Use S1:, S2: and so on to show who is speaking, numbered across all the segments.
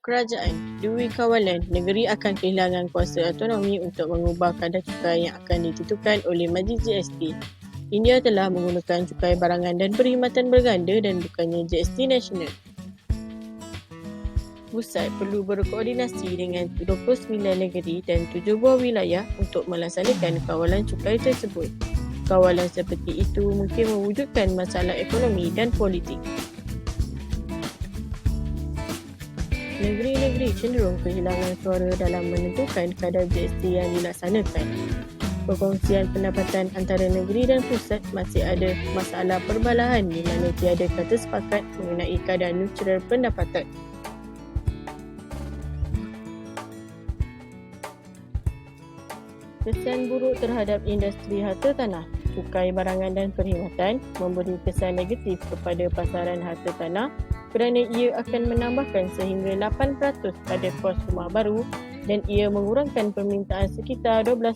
S1: Kerajaan, Dui Kawalan, negeri akan kehilangan kuasa autonomi untuk mengubah kadar cukai yang akan ditentukan oleh Majlis GST. India telah menggunakan cukai barangan dan perkhidmatan berganda dan bukannya GST nasional. Pusat perlu berkoordinasi dengan 29 negeri dan 7 buah wilayah untuk melaksanakan kawalan cukai tersebut. Kawalan seperti itu mungkin mewujudkan masalah ekonomi dan politik. Negeri-negeri cenderung kehilangan suara dalam menentukan kadar GST yang dilaksanakan. Perkongsian pendapatan antara negeri dan pusat masih ada masalah perbalahan di mana tiada kata sepakat mengenai kadar neutral pendapatan. Kesan buruk terhadap industri harta tanah. Cukai barangan dan perkhidmatan memberi kesan negatif kepada pasaran harta tanah kerana ia akan menambahkan sehingga 8% pada kos rumah baru dan ia mengurangkan permintaan sekitar 12%.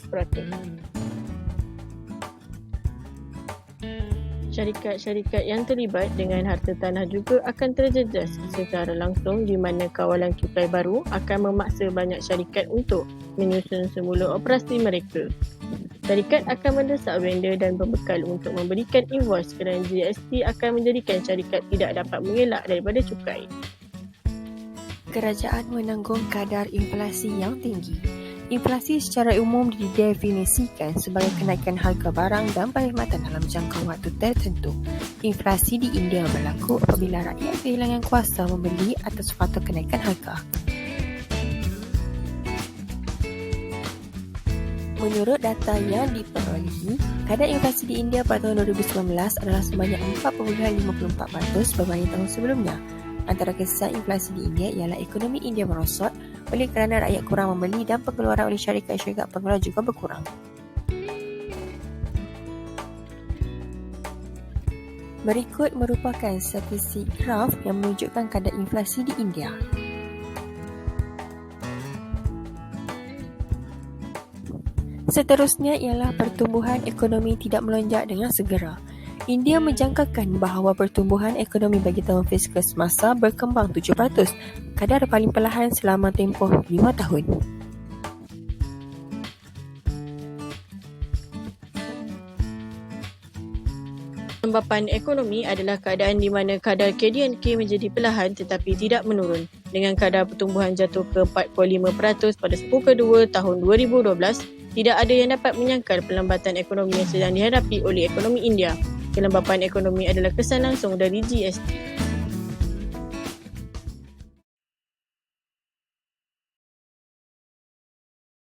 S1: Syarikat-syarikat yang terlibat dengan harta tanah juga akan terjejas secara langsung di mana kawalan cukai baru akan memaksa banyak syarikat untuk menyusun semula operasi mereka. Syarikat akan mendesak vendor dan pembekal untuk memberikan invoice kerana GST akan menjadikan syarikat tidak dapat mengelak daripada cukai.
S2: Kerajaan menanggung kadar inflasi yang tinggi. Inflasi secara umum didefinisikan sebagai kenaikan harga barang dan perkhidmatan dalam jangka waktu tertentu. Inflasi di India berlaku apabila rakyat kehilangan kuasa membeli atas faktor kenaikan harga. Menurut data yang diperolehi, kadar inflasi di India pada tahun 2019 adalah sebanyak 4.54% berbanding tahun sebelumnya. Antara kesan inflasi di India ialah ekonomi India merosot oleh kerana rakyat kurang membeli dan pengeluaran oleh syarikat-syarikat pengeluar juga berkurang. Berikut merupakan statistik graf yang menunjukkan kadar inflasi di India. Seterusnya ialah pertumbuhan ekonomi tidak melonjak dengan segera. India menjangkakan bahawa pertumbuhan ekonomi bagi tahun fiskal semasa berkembang 7%, kadar paling perlahan selama tempoh 5 tahun.
S1: Lembapan ekonomi adalah keadaan di mana kadar KDNK menjadi perlahan tetapi tidak menurun, dengan kadar pertumbuhan jatuh ke 4.5% pada 10 kedua tahun 2012. Tidak ada yang dapat menyangkal pelambatan ekonomi yang sedang dihadapi oleh ekonomi India. Kelembapan ekonomi adalah kesan langsung dari GST.